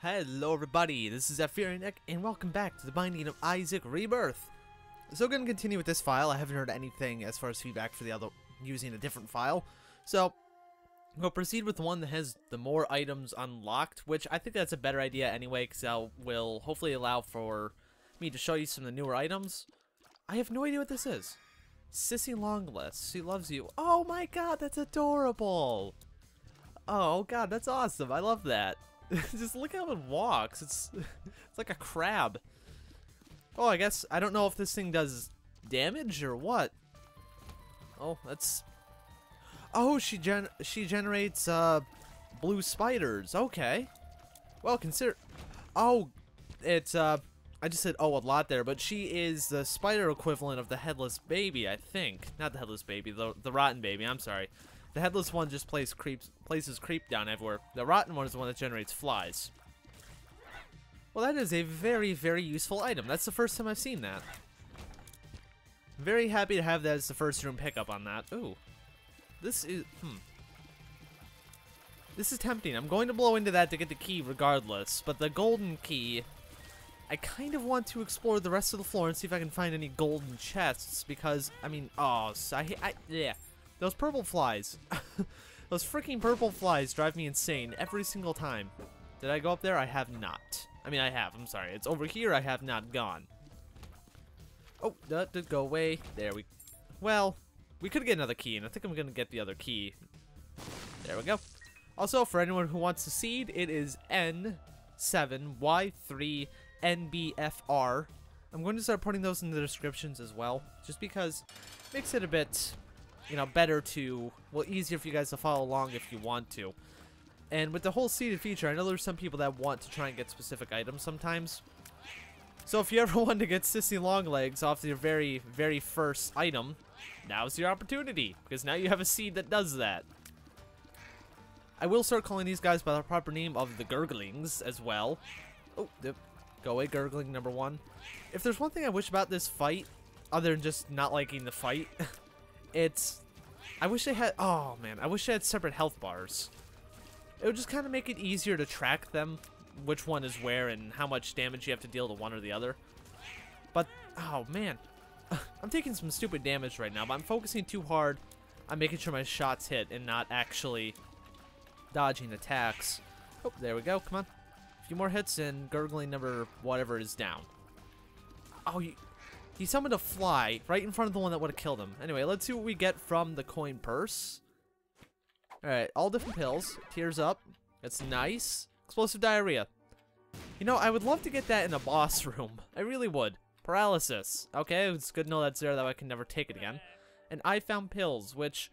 Hello everybody, this is ZephyrianNick, and welcome back to the Binding of Isaac Rebirth. So I'm going to continue with this file. I haven't heard anything as far as feedback for the other using a different file. So we'll proceed with the one that has the more items unlocked, which I think that's a better idea anyway, because that will hopefully allow for me to show you some of the newer items. I have no idea what this is. Sissy Longlist, she loves you. Oh my god, that's adorable! Oh god, that's awesome, I love that. Just look how it walks. It's like a crab. Oh, I guess I don't know if this thing does damage or what. Oh, that's. Oh, she generates blue spiders. Okay. Well, consider. Oh, it's I just said oh a lot there, but she is the spider equivalent of the headless baby, I think. Not the headless baby, the rotten baby. I'm sorry. The headless one just places creep down everywhere. The rotten one is the one that generates flies. Well, that is a very, very useful item. That's the first time I've seen that. Very happy to have that as the first room pickup on that. Ooh. This is, This is tempting. I'm going to blow into that to get the key regardless, but the golden key, I kind of want to explore the rest of the floor and see if I can find any golden chests, because, I mean, oh, yeah. Those purple flies. Those freaking purple flies drive me insane every single time. Did I go up there? I have not. I mean, I have. I'm sorry. It's over here. I have not gone. Oh, that did go away. There we... Well, we could get another key, and I think I'm going to get the other key. There we go. Also, for anyone who wants to seed, it is N7Y3NBFR. I'm going to start putting those in the descriptions as well, just because it makes it a bit... you know, better to, well, easier for you guys to follow along if you want to. And with the whole seeded feature, I know there's some people that want to try and get specific items sometimes. So if you ever want to get Sissy Longlegs off your very, very first item, now's your opportunity, because now you have a seed that does that. I will start calling these guys by the proper name of the Gurglings as well. Oh, go away, Gurgling number 1. If there's one thing I wish about this fight, other than just not liking the fight, it's, I wish they had, oh man, I wish they had separate health bars. It would just kind of make it easier to track them, which one is where and how much damage you have to deal to one or the other. But, oh man, I'm taking some stupid damage right now, but I'm focusing too hard on making sure my shots hit and not actually dodging attacks. Oh, there we go, come on. A few more hits and Gurgling number whatever is down. Oh, he summoned a fly right in front of the one that would have killed him. Anyway, let's see what we get from the coin purse. Alright, all different pills. Tears up. That's nice. Explosive diarrhea. You know, I would love to get that in a boss room. I really would. Paralysis. Okay, it's good to know that's there, that way I can never take it again. And I found pills, which...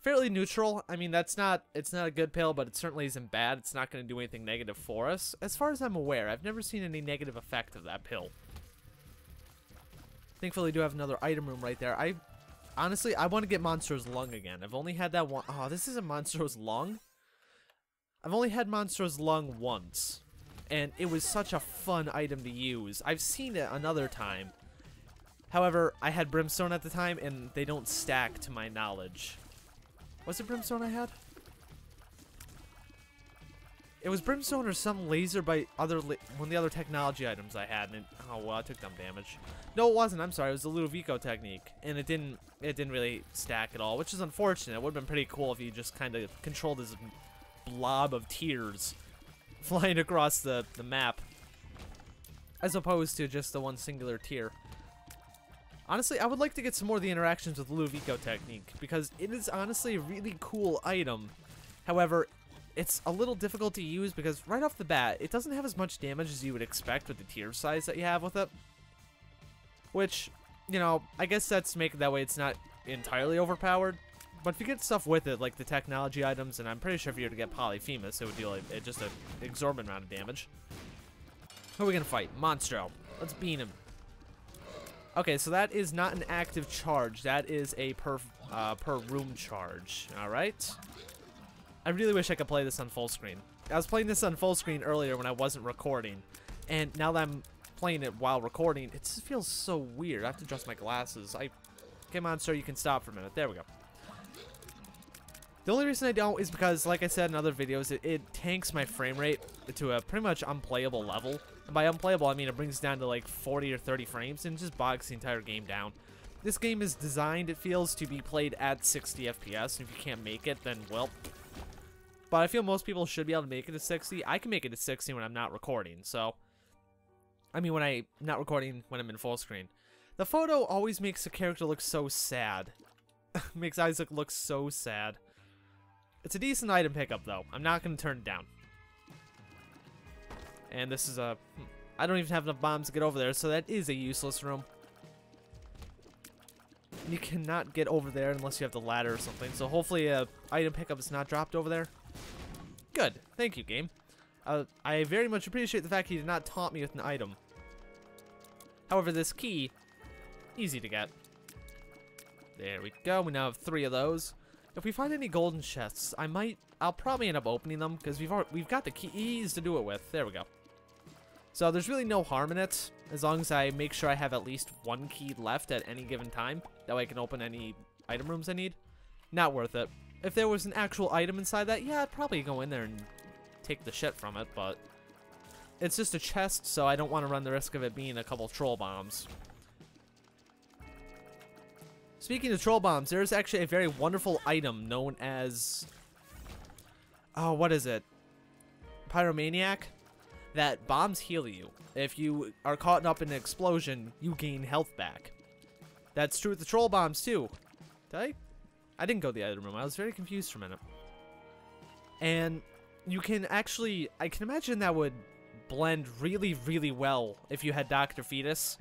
fairly neutral. I mean, it's not a good pill, but it certainly isn't bad. It's not going to do anything negative for us. As far as I'm aware, I've never seen any negative effect of that pill. Thankfully, I do have another item room right there. Honestly, I want to get Monstro's Lung again. I've only had that one. Oh, this isn't Monstro's Lung? I've only had Monstro's Lung once. And it was such a fun item to use. I've seen it another time. However, I had Brimstone at the time, and they don't stack to my knowledge. Was it Brimstone I had? It was Brimstone or some laser by one of the other technology items I had, and oh well, I took dumb damage. No, it wasn't. I'm sorry. It was the Ludovico technique, and it didn't really stack at all, which is unfortunate. It would have been pretty cool if you just kind of controlled this blob of tears flying across the map, as opposed to just the one singular tear. Honestly, I would like to get some more of the interactions with the Ludovico technique, because it is honestly a really cool item. However, it's a little difficult to use because right off the bat, it doesn't have as much damage as you would expect with the tier size that you have with it. Which, you know, I guess that's make it that way it's not entirely overpowered. But if you get stuff with it, like the technology items, and I'm pretty sure if you were to get Polyphemus, it would deal just an exorbitant amount of damage. Who are we gonna fight? Monstro. Let's bean him. Okay, so that is not an active charge. That is a per room charge. All right. I really wish I could play this on full screen. I was playing this on full screen earlier when I wasn't recording, and now that I'm playing it while recording, it just feels so weird. I have to adjust my glasses. Come on, sir, you can stop for a minute. There we go. The only reason I don't is because, like I said in other videos, it tanks my frame rate to a pretty much unplayable level. And by unplayable, I mean it brings it down to like 40 or 30 frames and just bogs the entire game down. This game is designed, it feels, to be played at 60 FPS, and if you can't make it, then, well. But I feel most people should be able to make it to 60. I can make it to 60 when I'm not recording, so. I mean, not recording when I'm in full screen. The photo always makes the character look so sad. Makes Isaac look so sad. It's a decent item pickup, though. I'm not going to turn it down. And this is a... I don't even have enough bombs to get over there, so that is a useless room. You cannot get over there unless you have the ladder or something, so hopefully a item pickup is not dropped over there. Good. Thank you, game. I very much appreciate the fact he did not taunt me with an item. However, this key, easy to get. There we go. We now have 3 of those. If we find any golden chests, I'll probably end up opening them because we've got the keys to do it with. There we go. So there's really no harm in it as long as I make sure I have at least 1 key left at any given time. That way I can open any item rooms I need. Not worth it. If there was an actual item inside that, yeah, I'd probably go in there and take the shit from it, but it's just a chest, so I don't want to run the risk of it being a couple troll bombs. Speaking of troll bombs, there's actually a very wonderful item known as... Oh, what is it? Pyromaniac? That bombs heal you. If you are caught up in an explosion, you gain health back. That's true with the troll bombs, too. Did I didn't go to the item room. I was very confused for a minute. And you can actually... I can imagine that would blend really, really well if you had Dr. Fetus.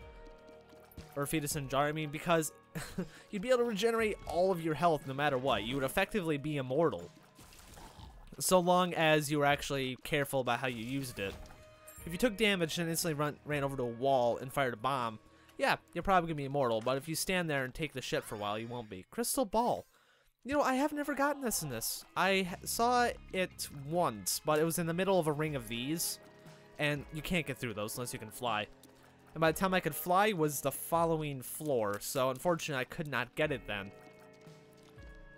Or Fetus and Jar, I mean, because... you'd be able to regenerate all of your health no matter what. You would effectively be immortal. So long as you were actually careful about how you used it. If you took damage and instantly ran over to a wall and fired a bomb, yeah, you're probably going to be immortal. But if you stand there and take the shit for a while, you won't be. Crystal Ball. You know, I have never gotten this in this. I saw it once, but it was in the middle of a ring of these. And you can't get through those unless you can fly. And by the time I could fly was the following floor, so unfortunately I could not get it then.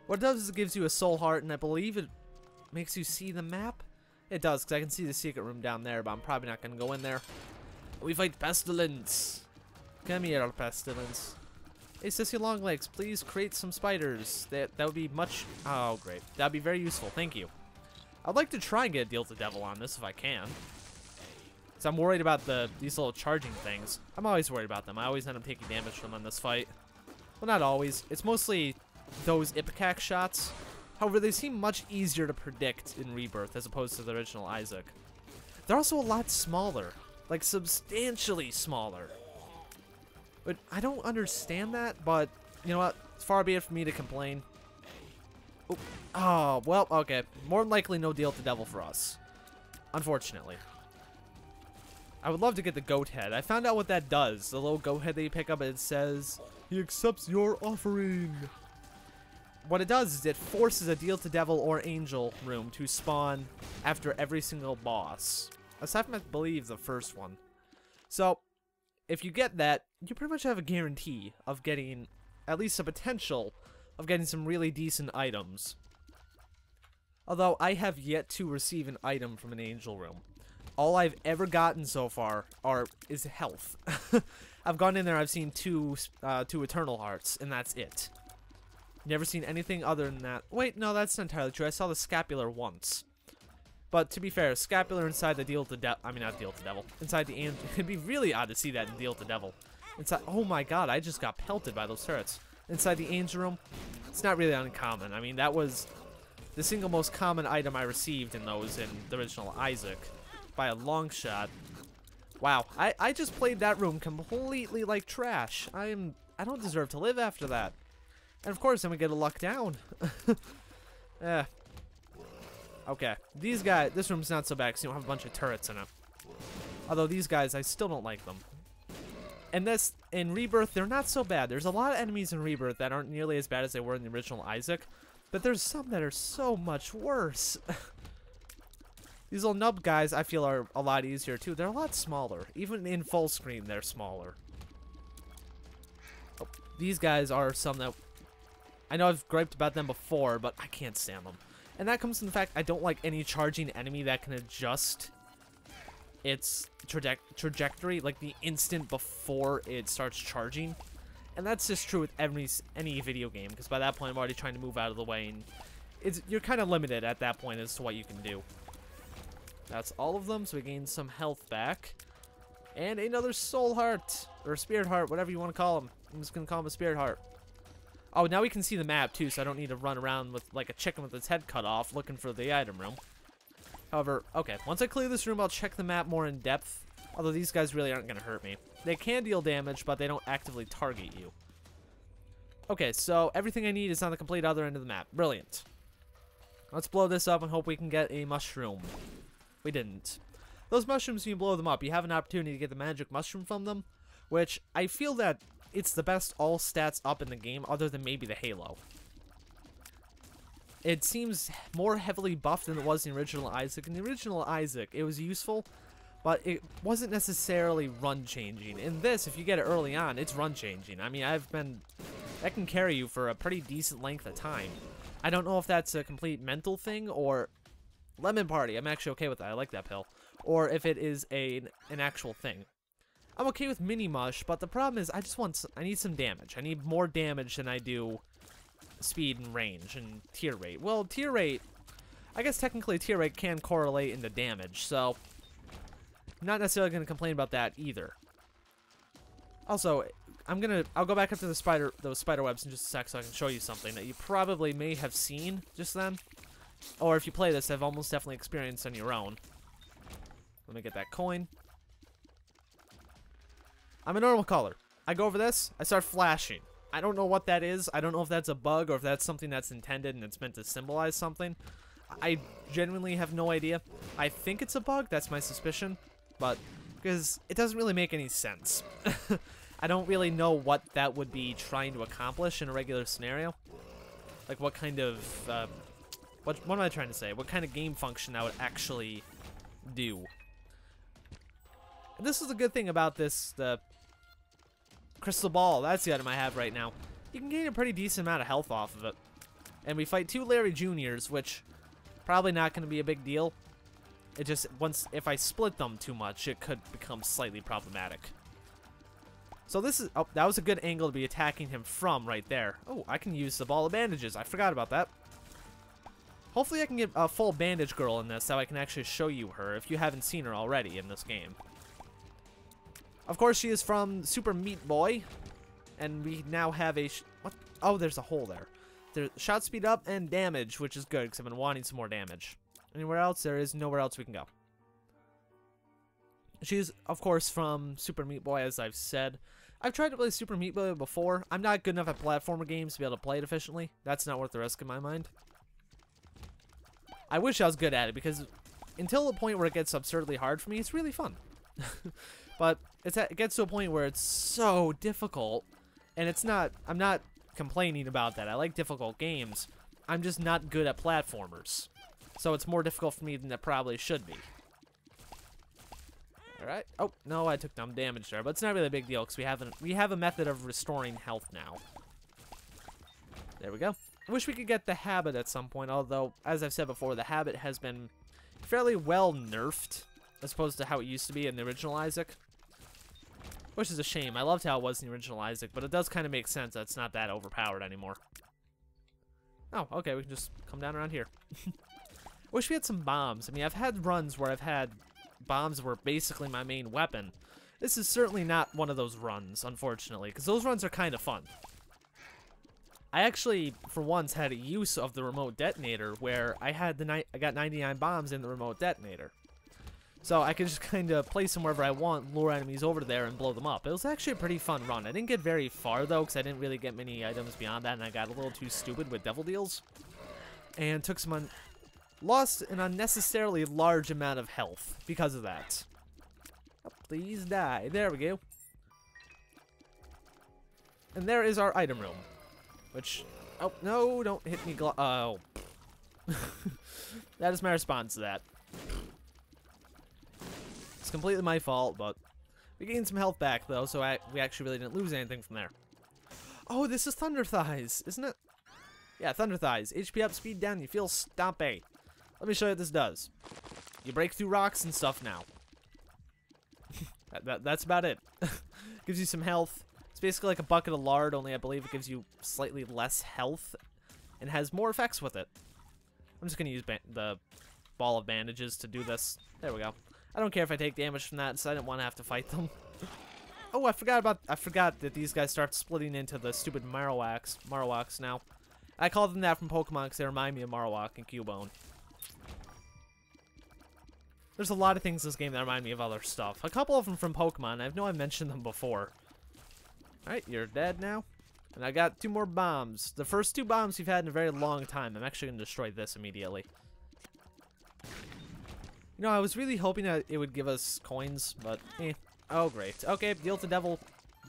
What it does is it gives you a soul heart, and I believe it makes you see the map? It does, because I can see the secret room down there, but I'm probably not going to go in there. We fight Pestilence. Come here, Pestilence. Hey, Sissy Longlegs, please create some spiders. That would be much... Oh, great. That would be very useful. Thank you. I'd like to try and get a deal to devil on this if I can. So I'm worried about these little charging things. I'm always worried about them. I always end up taking damage from them in this fight. Well, not always. It's mostly those Ipecac shots. However, they seem much easier to predict in Rebirth as opposed to the original Isaac. They're also a lot smaller. Like, substantially smaller. But I don't understand that, but you know what? Far be it from me to complain. Oh, well, okay. More than likely no deal to devil for us. Unfortunately. I would love to get the goat head. I found out what that does. The little goat head that you pick up, it says, he accepts your offering. What it does is it forces a deal to devil or angel room to spawn after every single boss. Aside from, I believe, the first one. So, if you get that, you pretty much have a guarantee of getting at least a potential of getting some really decent items. Although, I have yet to receive an item from an angel room. All I've ever gotten so far is health. I've gone in there, I've seen two Eternal Hearts, and that's it. Never seen anything other than that. Wait, no, that's not entirely true. I saw the Scapular once. But to be fair, Scapular inside the Deal to Devil... I mean, not Deal to Devil. Inside the Angel... It'd be really odd to see that in Deal to Devil. Inside... Oh my god, I just got pelted by those turrets. Inside the Angel Room, it's not really uncommon. I mean, that was the single most common item I received in those in the original Isaac. By a long shot. Wow, I just played that room completely like trash. I don't deserve to live after that. And of course, then we get a luck down. Okay, these guys, this room's not so bad because you don't have a bunch of turrets in it. Although these guys, I still don't like them. And in Rebirth, they're not so bad. There's a lot of enemies in Rebirth that aren't nearly as bad as they were in the original Isaac. But there's some that are so much worse. These little nub guys, I feel, are a lot easier, too. They're a lot smaller. Even in full screen, they're smaller. Oh, these guys are some that I know I've griped about them before, but I can't stand them. And that comes from the fact I don't like any charging enemy that can adjust its trajectory, like the instant before it starts charging. And that's just true with any video game, because by that point I'm already trying to move out of the way, and you're kind of limited at that point as to what you can do. That's all of them, so we gain some health back. And another soul heart, or spirit heart, whatever you want to call them. I'm just going to call them a spirit heart. Oh, now we can see the map too, so I don't need to run around with like a chicken with its head cut off looking for the item room. However, okay, once I clear this room, I'll check the map more in depth. Although these guys really aren't going to hurt me. They can deal damage, but they don't actively target you. Okay, so everything I need is on the complete other end of the map. Brilliant. Let's blow this up and hope we can get a mushroom. We didn't. Those mushrooms, when you blow them up, you have an opportunity to get the magic mushroom from them, which I feel that it's the best all stats up in the game, other than maybe the Halo. It seems more heavily buffed than it was in the original Isaac. In the original Isaac, it was useful, but it wasn't necessarily run-changing. In this, if you get it early on, it's run-changing. I mean, that can carry you for a pretty decent length of time. I don't know if that's a complete mental thing, or Lemon Party. I'm actually okay with that. I like that pill. Or if it is an actual thing. I'm okay with Mini Mush, but the problem is I need some damage. I need more damage than I do speed and range and tier rate. Well, tier rate, I guess technically tier rate can correlate into damage, so I'm not necessarily going to complain about that either. Also, I'll go back up to those spider webs in just a sec so I can show you something that you probably may have seen just then. Or if you play this, have almost definitely experienced on your own. Let me get that coin. I'm a normal color. I go over this, I start flashing. I don't know what that is. I don't know if that's a bug or if that's something that's intended and it's meant to symbolize something. I genuinely have no idea. I think it's a bug, that's my suspicion. But, because it doesn't really make any sense. I don't really know what that would be trying to accomplish in a regular scenario. Like what kind of, what am I trying to say? What kind of game function that would actually do. And this is the good thing about this, the crystal ball. That's the item I have right now. You can gain a pretty decent amount of health off of it. And we fight 2 Larry Juniors, which probably not going to be a big deal. It just, if I split them too much, it could become slightly problematic. So this is, oh, that was a good angle to be attacking him from right there. Oh, I can use the ball of bandages. I forgot about that. Hopefully I can get a full bandage girl in this so I can actually show you her if you haven't seen her already in this game. Of course, she is from Super Meat Boy, and we now have a, what? Oh, there's a hole there. There's shot speed up and damage, which is good because I've been wanting some more damage. Anywhere else? There is nowhere else we can go. She's, of course, from Super Meat Boy, as I've said. I've tried to play Super Meat Boy before. I'm not good enough at platformer games to be able to play it efficiently. That's not worth the risk in my mind. I wish I was good at it, because until the point where it gets absurdly hard for me, it's really fun. But it gets to a point where it's so difficult, and it's not, I'm not complaining about that. I like difficult games. I'm just not good at platformers. So it's more difficult for me than it probably should be. Alright. Oh, no, I took some damage there, but it's not really a big deal, because we have a method of restoring health now. There we go. I wish we could get the habit at some point, although, as I've said before, the habit has been fairly well nerfed, as opposed to how it used to be in the original Isaac. Which is a shame. I loved how it was in the original Isaac, but it does kind of make sense that it's not that overpowered anymore. Oh, okay, we can just come down around here. Wish we had some bombs. I mean, I've had runs where I've had bombs were basically my main weapon. This is certainly not one of those runs, unfortunately, because those runs are kind of fun. I actually, for once, had a use of the remote detonator where I got 99 bombs in the remote detonator. So I could just kind of place them wherever I want, lure enemies over there, and blow them up. It was actually a pretty fun run. I didn't get very far, though, because I didn't really get many items beyond that, and I got a little too stupid with devil deals. And took some lost an unnecessarily large amount of health because of that. Oh, please die. There we go. And there is our item room. Which, oh, no, don't hit me, oh. That is my response to that. It's completely my fault, but we gained some health back, though, so we actually really didn't lose anything from there. Oh, this is Thunder Thighs, isn't it? Yeah, Thunder Thighs. HP up, speed down, you feel stompy. Let me show you what this does. You break through rocks and stuff now. That's about it. Gives you some health. It's basically like a bucket of lard, only I believe it gives you slightly less health and has more effects with it. I'm just going to use the ball of bandages to do this. There we go. I don't care if I take damage from that, so I didn't want to have to fight them. Oh, I forgot that these guys start splitting into the stupid Marowaks now. I call them that from Pokemon because they remind me of Marowak and Cubone. There's a lot of things in this game that remind me of other stuff. A couple of them from Pokemon. I know I mentioned them before. Alright, you're dead now. And I got 2 more bombs. The first 2 bombs you've had in a very long time. I'm actually going to destroy this immediately. You know, I was really hoping that it would give us coins, but eh. Oh, great. Okay, Deal with the Devil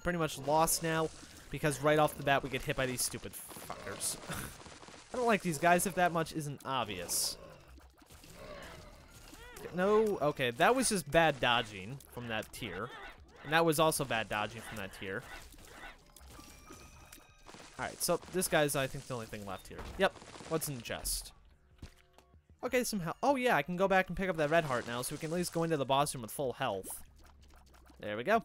pretty much lost now, because right off the bat we get hit by these stupid fuckers. I don't like these guys if that much isn't obvious. No, okay, that was just bad dodging from that tier. And that was also bad dodging from that tier. Alright, so this guy's, I think, the only thing left here. Yep, what's in the chest? Okay, some health. Oh yeah, I can go back and pick up that red heart now, so we can at least go into the boss room with full health. There we go.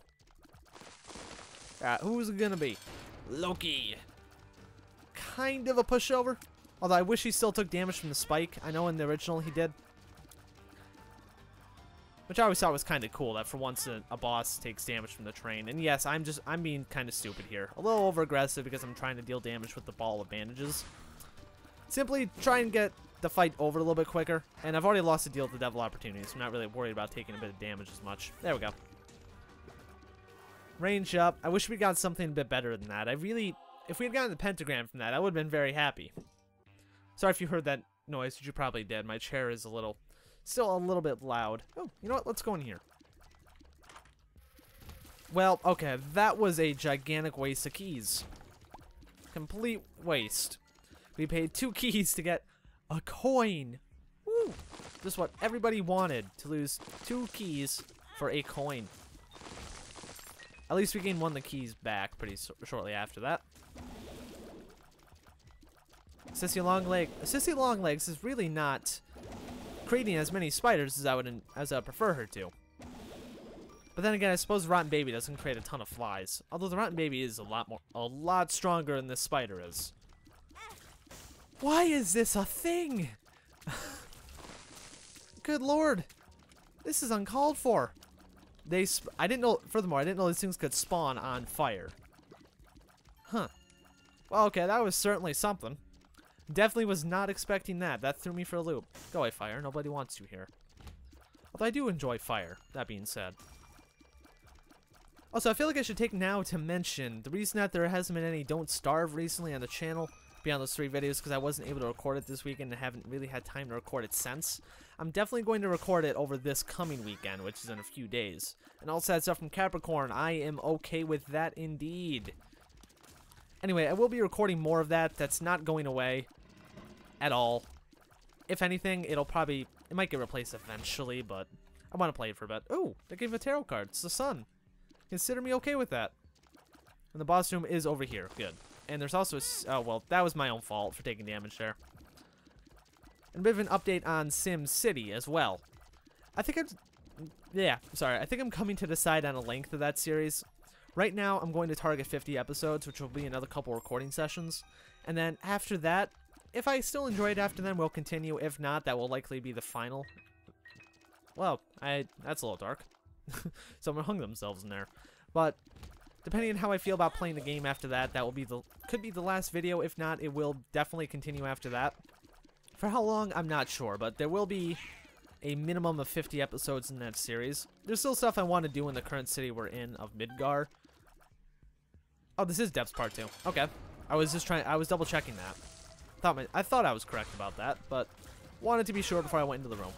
Alright, who's it gonna be? Loki. Kind of a pushover. Although I wish he still took damage from the spike. I know in the original he did. Which I always thought was kind of cool, that for once a boss takes damage from the train. And yes, I'm being kind of stupid here. A little over-aggressive because I'm trying to deal damage with the ball of bandages. Simply try and get the fight over a little bit quicker. And I've already lost a Deal with the Devil opportunity, so I'm not really worried about taking a bit of damage as much. There we go. Range up. I wish we got something a bit better than that. If we had gotten the pentagram from that, I would have been very happy. Sorry if you heard that noise, which you probably did. My chair is still a little bit loud. Oh, you know what? Let's go in here. Well, okay, that was a gigantic waste of keys. Complete waste. We paid 2 keys to get a coin. Woo! Just what everybody wanted, to lose 2 keys for a coin. At least we gained 1 of the keys back pretty shortly after that. Sissy Longlegs is really not creating as many spiders as I would prefer her to. But then again, I suppose Rotten Baby doesn't create a ton of flies. Although the Rotten Baby is a lot stronger than this spider is. Why is this a thing? Good lord. This is uncalled for. I didn't know, furthermore, I didn't know these things could spawn on fire. Huh. Well, okay, that was certainly something. Definitely was not expecting that. That threw me for a loop. Go away, fire. Nobody wants you here. Although I do enjoy fire, that being said. Also, I feel like I should take now to mention the reason that there hasn't been any Don't Starve recently on the channel beyond those 3 videos because I wasn't able to record it this weekend and haven't really had time to record it since. I'm definitely going to record it over this coming weekend, which is in a few days. And all that stuff from Capricorn, I am okay with that indeed. Anyway, I will be recording more of that. That's not going away at all. If anything, it might get replaced eventually, but I want to play it for a bit. Oh, they gave a tarot card. It's the sun. Consider me okay with that. And the boss room is over here. Good. And there's also oh, well, that was my own fault for taking damage there. And a bit of an update on Sim City as well. I think I'm coming to decide on a length of that series. Right now, I'm going to target 50 episodes, which will be another couple recording sessions. And then after that, if I still enjoy it after then, we'll continue. If not, that will likely be the final. Well, that's a little dark. Someone hung themselves in there. But depending on how I feel about playing the game after that, could be the last video. If not, it will definitely continue after that. For how long, I'm not sure, but there will be a minimum of 50 episodes in that series. There's still stuff I want to do in the current city we're in of Midgar. Oh, this is Depths Part 2. Okay. I was double checking that. I thought I was correct about that, but wanted to be sure before I went into the room.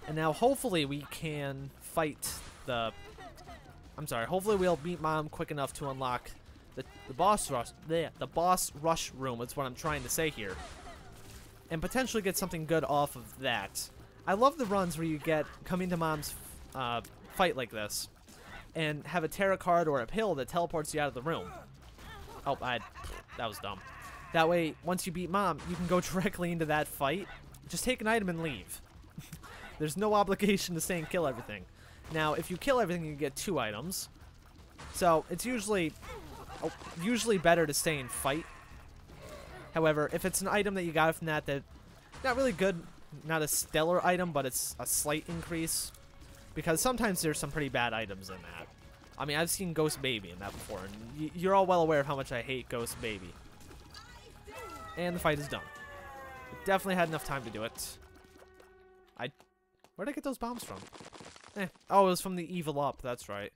And now hopefully we can fight hopefully we'll beat Mom quick enough to unlock the boss rush. The boss rush room is what I'm trying to say here. And potentially get something good off of that. I love the runs where you come into Mom's fight like this and have a tarot card or a pill that teleports you out of the room. Oh, That was dumb. That way, once you beat Mom, you can go directly into that fight. Just take an item and leave. There's no obligation to stay and kill everything. Now, if you kill everything, you get 2 items. So, it's usually better to stay and fight. However, if it's an item that you got from that not really good, not a stellar item, but it's a slight increase. Because sometimes there's some pretty bad items in that. I mean, I've seen Ghost Baby in that before, and you're all well aware of how much I hate Ghost Baby. And the fight is done. Definitely had enough time to do it. Where'd I get those bombs from? Oh, it was from the Evil Up, that's right.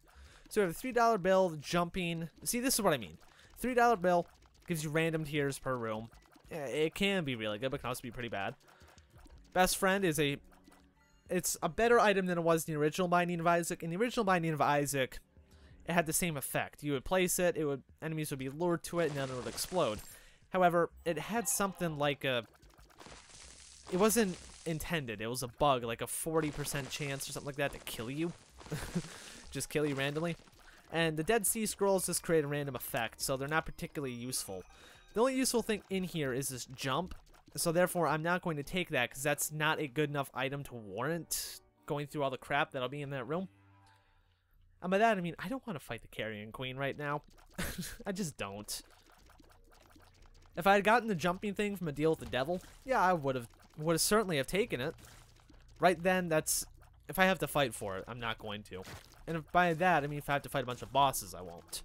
So we have a $3 bill, jumping. See, this is what I mean. $3 bill gives you random tiers per room. It can be really good, but can also be pretty bad. Best Friend is it's a better item than it was in the original Binding of Isaac. In the original Binding of Isaac, it had the same effect. You would place it, enemies would be lured to it, and then it would explode. However, it had something like it wasn't intended. It was a bug, like a 40% chance or something like that to kill you. Just kill you randomly. And the Dead Sea Scrolls just create a random effect, so they're not particularly useful. The only useful thing in here is this jump, so therefore I'm not going to take that because that's not a good enough item to warrant going through all the crap that'll be in that room. And by that I mean I don't want to fight the Carrion Queen right now. I just don't. If I had gotten the jumping thing from a deal with the devil, yeah, I would have certainly have taken it. Right then, if I have to fight for it, I'm not going to. And if by that, I mean if I have to fight a bunch of bosses, I won't.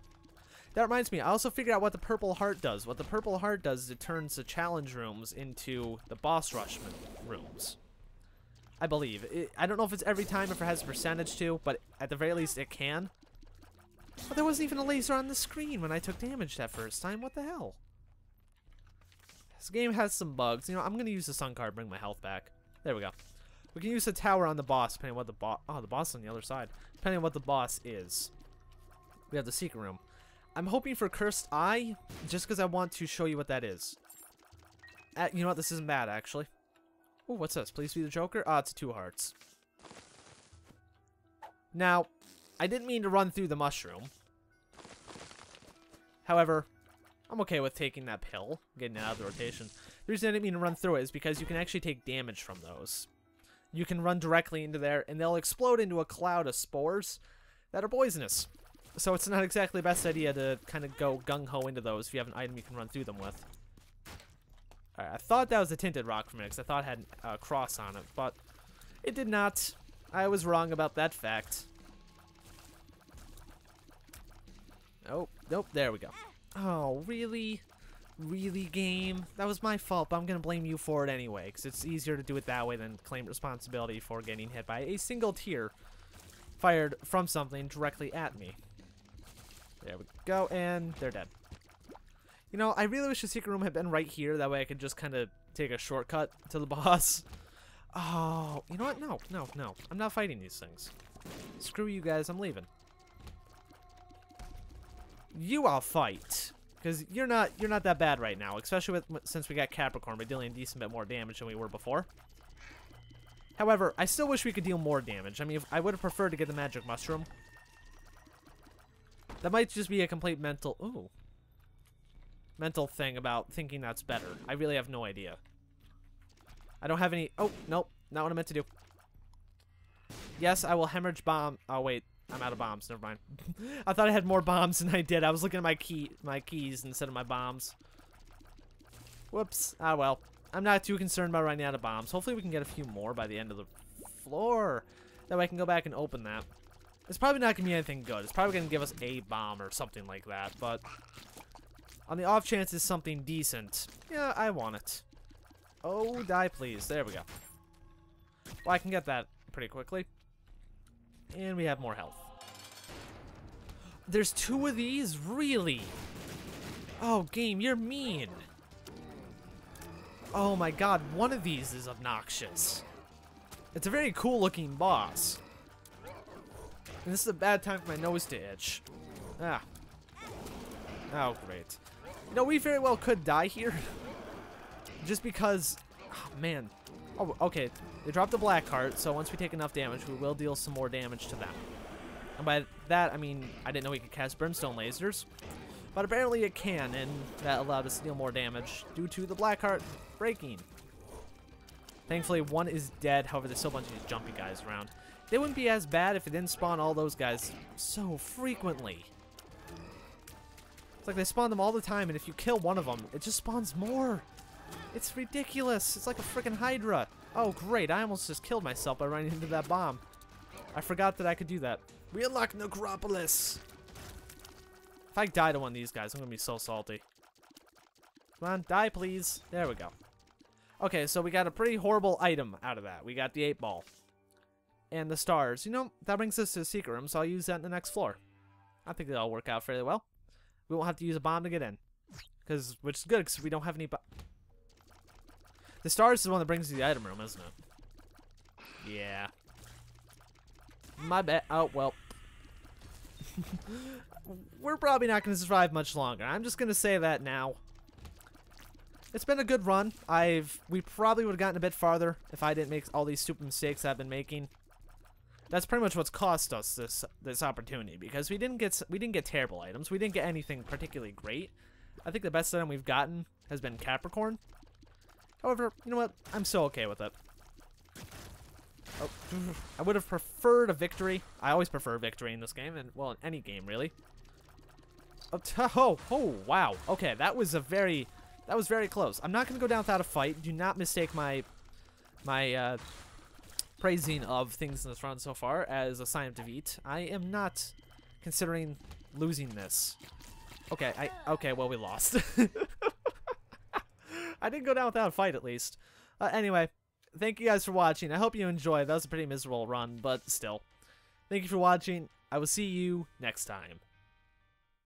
That reminds me, I also figured out what the purple heart does. What the purple heart does is it turns the challenge rooms into the boss rush rooms. I believe. I don't know if it's every time, if it has a percentage to, but at the very least it can. But there wasn't even a laser on the screen when I took damage that first time. What the hell? This game has some bugs. You know, I'm going to use the sun card, bring my health back. There we go. We can use the tower on the boss, depending on what the boss... Oh, the boss on the other side. Depending on what the boss is. We have the secret room. I'm hoping for Cursed Eye, just because I want to show you what that is. You know what? This isn't bad, actually. Oh, what's this? Please be the Joker? Ah, it's 2 hearts. Now, I didn't mean to run through the mushroom. However, I'm okay with taking that pill, getting it out of the rotation. The reason I didn't mean to run through it is because you can actually take damage from those. You can run directly into there, and they'll explode into a cloud of spores that are poisonous. So it's not exactly the best idea to kind of go gung-ho into those if you have an item you can run through them with. Alright, I thought that was a tinted rock for me, because I thought it had a cross on it, but it did not. I was wrong about that fact. Oh, nope, there we go. Oh, really? Really, game? That was my fault, but I'm going to blame you for it anyway, because it's easier to do it that way than claim responsibility for getting hit by a single tear fired from something directly at me. There we go, and they're dead. You know, I really wish the secret room had been right here, that way I could just kind of take a shortcut to the boss. Oh, you know what? No, no, no. I'm not fighting these things. Screw you guys, I'm leaving. You I'll fight, because you're not that bad right now, especially since we got Capricorn. We're dealing a decent bit more damage than we were before. However, I still wish we could deal more damage. I mean, I would have preferred to get the magic mushroom. That might just be a complete mental thing about thinking that's better. I really have no idea. I don't have any. Oh nope, not what I meant to do. Yes, I will hemorrhage bomb. Oh wait. I'm out of bombs. Never mind. I thought I had more bombs than I did. I was looking at my keys instead of my bombs. Whoops. Ah, well. I'm not too concerned about running out of bombs. Hopefully we can get a few more by the end of the floor. That way I can go back and open that. It's probably not going to be anything good. It's probably going to give us a bomb or something like that. But on the off chance it's something decent, yeah, I want it. Oh, die please. There we go. Well, I can get that pretty quickly. And we have more health. There's 2 of these? Really? Oh, game, you're mean. Oh my god, one of these is obnoxious. It's a very cool looking boss. And this is a bad time for my nose to itch. Ah. Oh, great. You know, we very well could die here. Just because... Oh, man. Oh, okay. They dropped the black heart, so once we take enough damage, we will deal some more damage to them. And by that, I mean, I didn't know we could cast brimstone lasers. But apparently it can, and that allowed us to deal more damage due to the black heart breaking. Thankfully, one is dead. However, there's still a bunch of these jumpy guys around. They wouldn't be as bad if it didn't spawn all those guys so frequently. It's like they spawn them all the time, and if you kill one of them, it just spawns more. It's ridiculous. It's like a freaking Hydra. Oh, great. I almost just killed myself by running into that bomb. I forgot that I could do that. We unlock Necropolis. If I die to one of these guys, I'm going to be so salty. Come on, die, please. There we go. Okay, so we got a pretty horrible item out of that. We got the 8-ball. And the stars. You know, that brings us to the secret room, so I'll use that in the next floor. I think that'll work out fairly well. We won't have to use a bomb to get in. Which is good, because we don't have any... The stars is the one that brings you the item room, isn't it? Yeah. My bad. Oh, well. We're probably not going to survive much longer. I'm just going to say that now. It's been a good run. We probably would have gotten a bit farther if I didn't make all these stupid mistakes I've been making. That's pretty much what's cost us this opportunity, because we didn't get terrible items. We didn't get anything particularly great. I think the best item we've gotten has been Capricorn. However, you know what? I'm so okay with it. Oh, I would have preferred a victory. I always prefer a victory in this game, and well, in any game really. Oh, wow. Okay, that was very close. I'm not gonna go down without a fight. Do not mistake my praising of things in this run so far as a sign of defeat. I am not considering losing this. Okay, well, we lost. I didn't go down without a fight, at least. Anyway, thank you guys for watching. I hope you enjoyed. That was a pretty miserable run, but still. Thank you for watching. I will see you next time.